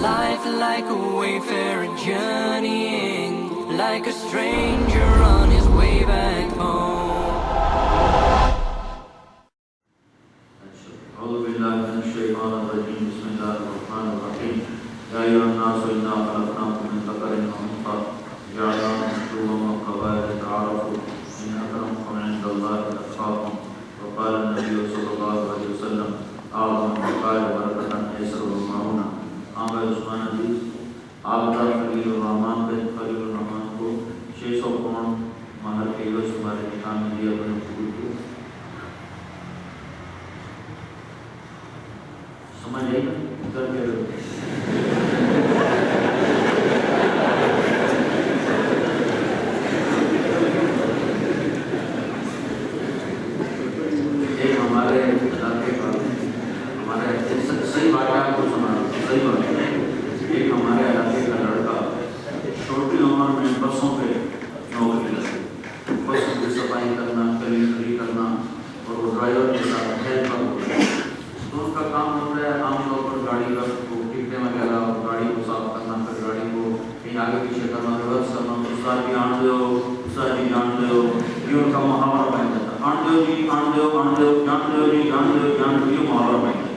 life like a wayfarer journeying, like a stranger on his way back home. أعوذ بالله من الشيطان الرجيم بسم الله الرحمن الرحيم يا أيها الناس إنا خلقناكم من ذكر وأنثى جعلناكم شعوبا وقبائل تعارفوا إن أكرمكم عند الله أتقاكم وقال النبي صلى الله عليه وسلم أعظم البقاء بركة أيسر المعونة. آمد عثمان عزیز آپ کا خلیل الرحمان بن خلیل الرحمان کو 600 پاؤنڈ مہر کے عوض تمہارے نکاح میں دیا بنے قبول کیا. سمجھ آئی نا کر کے ایک ہمارے علاقے کا ہمارے صحیح بات ہے آپ کو سنا صحیح بات ہے. ایک ہمارے علاقے کا لڑکا چھوٹی عمر میں بسوں پہ نوکری لگی. بسوں کی صفائی کرنا کلیندری کرنا اور وہ ڈرائیور کے ساتھ ہیلپر ہو گیا. تو ان کا کام ہوتا ہے عام طور پر گاڑی کا ٹکٹیں وغیرہ اور گاڑی کو صاف کرنا, پھر گاڑی کو کہیں آگے پیچھے کرنا, ریورس کرنا. استاد بھی آن دو استاد جی جان دو, یہ ان کا محاورہ بن جاتا. آن دو جی آن دو آن دو جان دو جی جان دو جان دو, یہ محاورہ بن جاتا.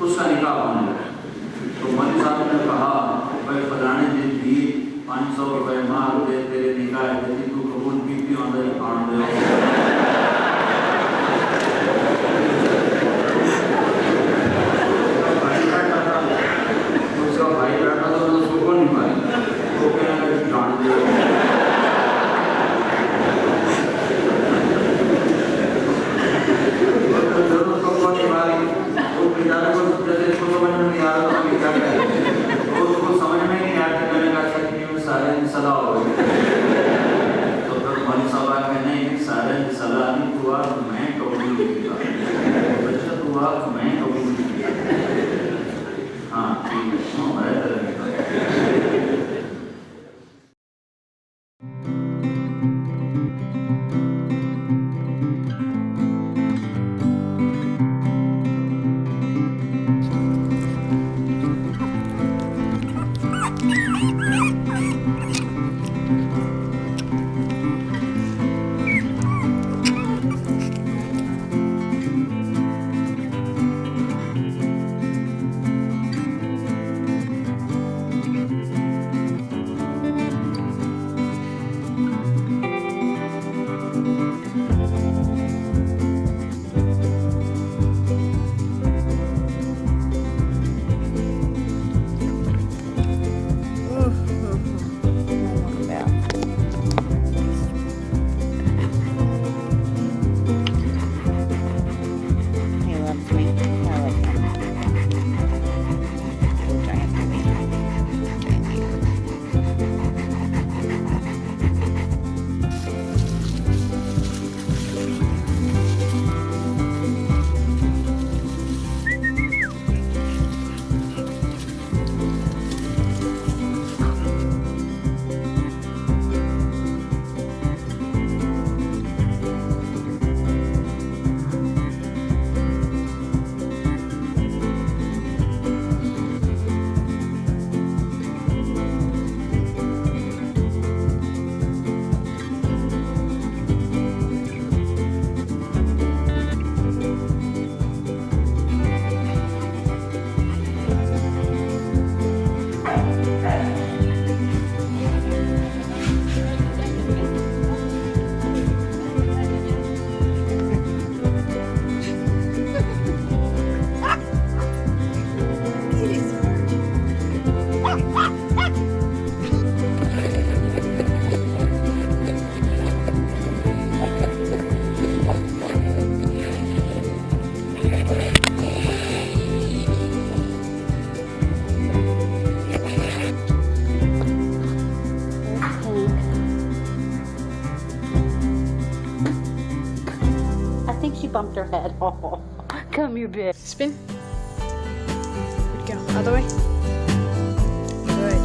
اس کا نکاح ہونے لگا. تو مولوی صاحب نے کہا بھائی فلانے دن بھی 500 روپے مار دے تیرے نکاح ہے, تو قبول کی آن دو آن دو. bumped her head. Oh, come here, bitch. Spin. Good go. Other way. Good.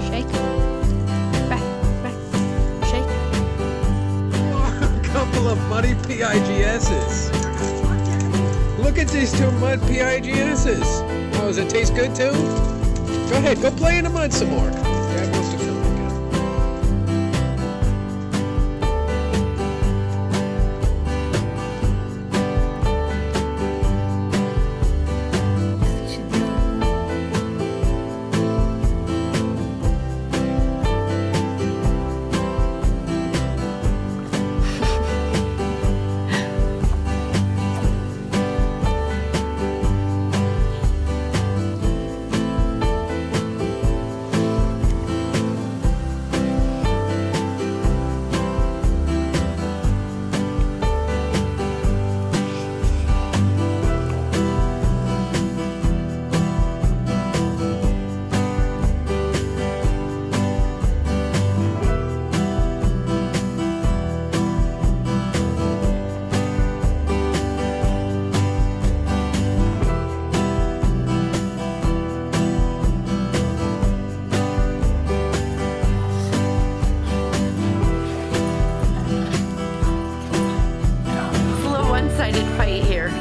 Shake. Back. Shake. A couple of buddy PIGS's. Look at these two mud PIGS's. Oh, does it taste good too? Go ahead, go play in the mud some more. Dad wants to film again. It's a little one-sided fight here.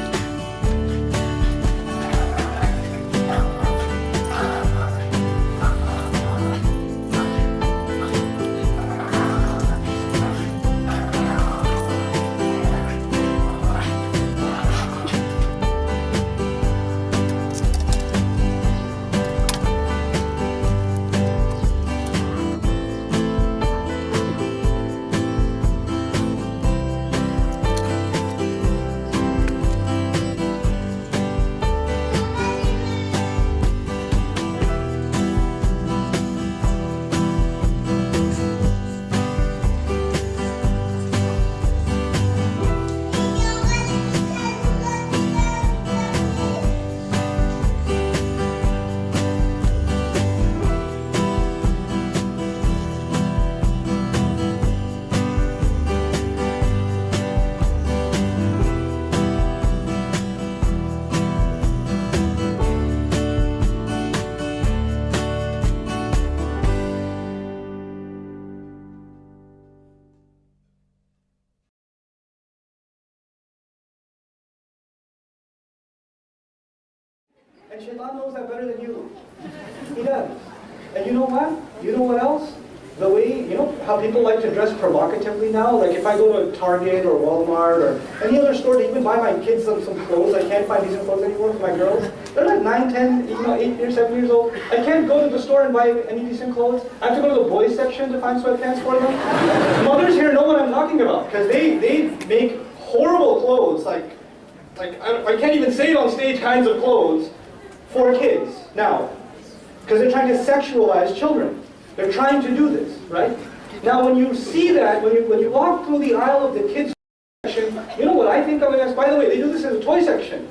And Shaitan knows that better than you. He does. And you know what? You know what else? The way, you know how people like to dress provocatively now? Like if I go to Target or Walmart or any other store to even buy my kids some clothes, I can't find decent clothes anymore for my girls. They're like 9, 10, 8 years, 7 years old. I can't go to the store and buy any decent clothes. I have to go to the boys section to find sweatpants for them. Mothers here know what I'm talking about because they make horrible clothes, like I can't even say it on stage kinds of clothes for kids now. Because they're trying to sexualize children. They're trying to do this, right? Now when you see that, when you walk through the aisle of the kids section, you know what I think of it as? By the way, they do this in the toy section.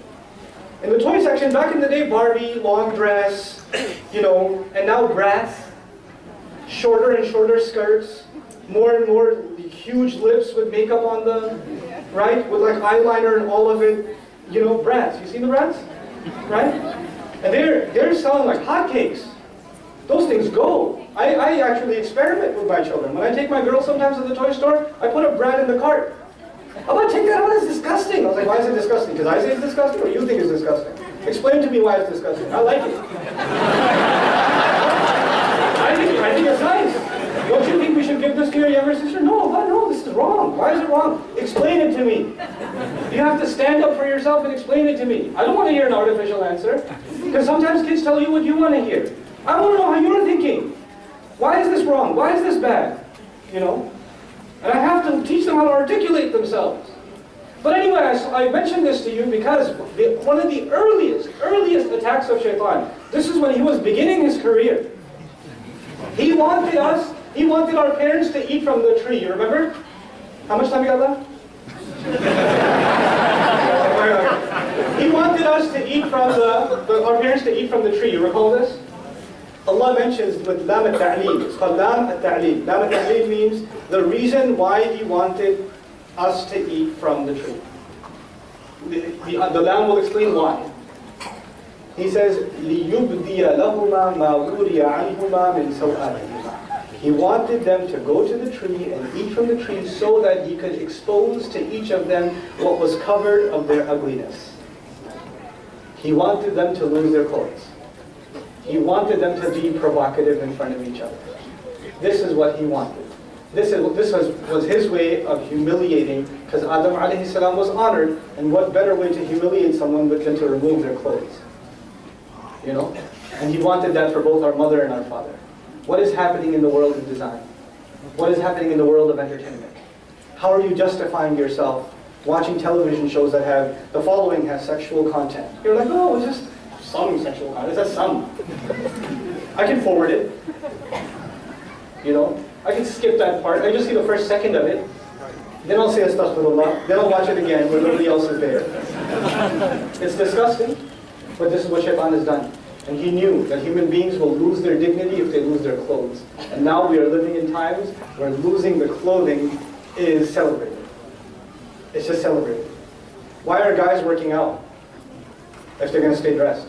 In the toy section, back in the day, Barbie, long dress, you know, and now brats, shorter and shorter skirts, more and more huge lips with makeup on them, right? With like eyeliner and all of it, you know, brats. You seen the brats? Right? And they're selling like hotcakes. Those things go. I actually experiment with my children. When I take my girls sometimes to the toy store, I put a brat in the cart. I'm going to take that out, it's disgusting. I was like, why is it disgusting? Because I say it's disgusting or you think it's disgusting? Explain to me why it's disgusting. I like it. I think it's nice. Don't you think we should give this to your younger sister? No, this is wrong. Why is it wrong? Explain it to me. You have to stand up for yourself and explain it to me. I don't want to hear an artificial answer. Because sometimes kids tell you what you want to hear. I want to know how you're thinking. Why is this wrong? Why is this bad? You know? And I have to teach them how to articulate themselves. But anyway, I mentioned this to you because one of the earliest attacks of Shaitan, this is when he was beginning his career. He wanted our parents to eat from the tree. You remember? How much time you got left? He wanted us to eat from our parents to eat from the tree. You recall this? Allah mentions with Lam al-Ta'lim. It's called Lam al-Ta'lim. Lam al-Ta'lim means the reason why he wanted us to eat from the tree. The Lam will explain why. He says, لِيُبْدِيَ لَهُمَا مَا وُرِيَ عَنْهُمَا مِنْ سَوْآتِهِمَا. He wanted them to go to the tree and eat from the tree so that he could expose to each of them what was covered of their ugliness. He wanted them to lose their clothes. He wanted them to be provocative in front of each other. This is what he wanted. This was his way of humiliating, because Adam alayhi salam was honored, and what better way to humiliate someone than to remove their clothes? You know? And he wanted that for both our mother and our father. What is happening in the world of design? What is happening in the world of entertainment? How are you justifying yourself watching television shows that have, the following has sexual content? You're like, oh, it's just some sexual content. It's just some. I can forward it. You know? I can skip that part. I just see the first second of it. Then I'll say astaghfirullah. Then I'll watch it again when nobody else is there. It's disgusting, but this is what Shaitan has done. And he knew that human beings will lose their dignity if they lose their clothes. And now we are living in times where losing the clothing is celebrated. It's just celebrated. Why are guys working out if they're going to stay dressed?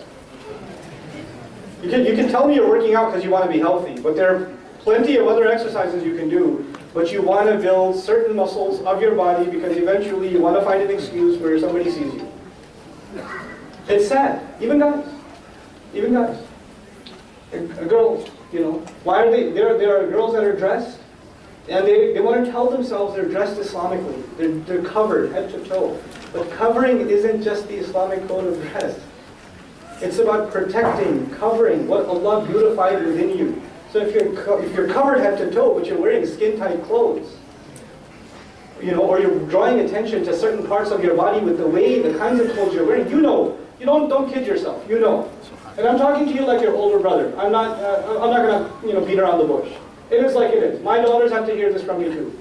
You can tell me you're working out because you want to be healthy, but there are plenty of other exercises you can do, but you want to build certain muscles of your body because eventually you want to find an excuse where somebody sees you. It's sad. Even guys. Even guys. Girls, you know, why are they, there are girls that are dressed, and they want to tell themselves they're dressed Islamically. They're covered head to toe. But covering isn't just the Islamic code of dress. It's about protecting, covering what Allah beautified within you. So if you're covered head to toe, but you're wearing skin-tight clothes, you know, or you're drawing attention to certain parts of your body with the kinds of clothes you're wearing, you know. You don't kid yourself. You know. And I'm talking to you like your older brother. I'm not going to beat around the bush. It is like it is. My daughters have to hear this from me too.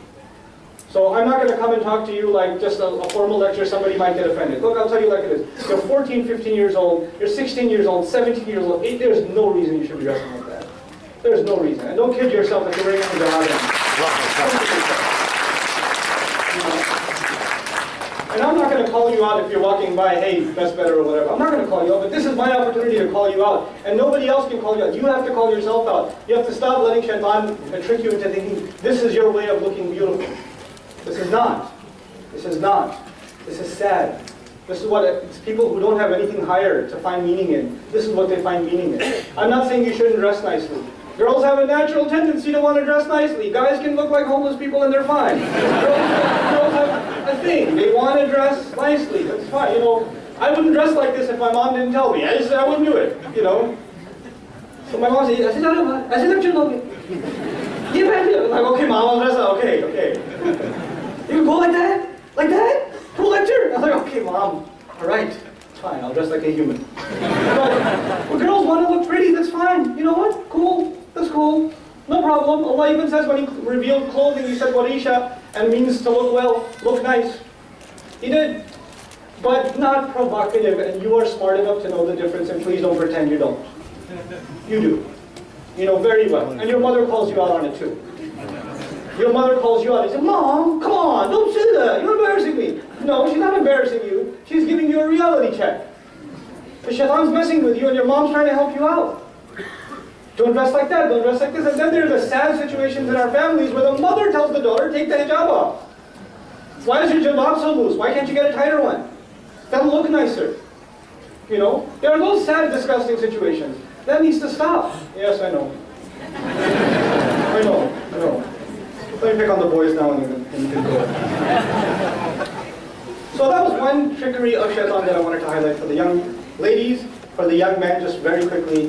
So I'm not going to come and talk to you like just a formal lecture. Somebody might get offended. Look, I'll tell you like it is. You're 14, 15 years old. You're 16 years old, 17 years old. There's no reason you should be dressing like that. There's no reason. And don't kid yourself that you're wearing a hijab. And I'm not going to call you out if you're walking by, hey, best better or whatever. I'm not going to call you out, but this is my opportunity to call you out. And nobody else can call you out. You have to call yourself out. You have to stop letting Shaitan trick you into thinking this is your way of looking beautiful. This is not. This is not. This is sad. This is what it's people who don't have anything higher to find meaning in. This is what they find meaning in. I'm not saying you shouldn't dress nicely. Girls have a natural tendency to want to dress nicely. Guys can look like homeless people and they're fine. Girls have a thing. They want to dress nicely. That's fine. You know, I wouldn't dress like this if my mom didn't tell me. I wouldn't do it. You know. So my mom said, I said, I'm like, okay, mom, I'll dress up. Okay. You can go like that? Like that? Pro lecture? I'm like, okay, mom. All right. Fine, I'll dress like a human. But girls want to look pretty, that's fine. You know what? Cool. That's cool. No problem. Allah even says when He revealed clothing, He said warisha, and means to look well, look nice. He did. But not provocative, and you are smart enough to know the difference, and please don't pretend you don't. You do. You know very well. And your mother calls you out on it too. Your mother calls you out and says, Mom, come on, don't say that. You're embarrassing me. No, she's not embarrassing you. She's giving you a reality check. The shaitan's messing with you and your mom's trying to help you out. Don't dress like that, don't dress like this. And then there are the sad situations in our families where the mother tells the daughter, take the hijab off. Why is your jilbab so loose? Why can't you get a tighter one? That'll look nicer. You know? There are those sad, disgusting situations. That needs to stop. Yes, I know. I know. Let me pick on the boys now and you can go. So that was one trickery of shaitan that I wanted to highlight for the young ladies, for the young men, just very quickly.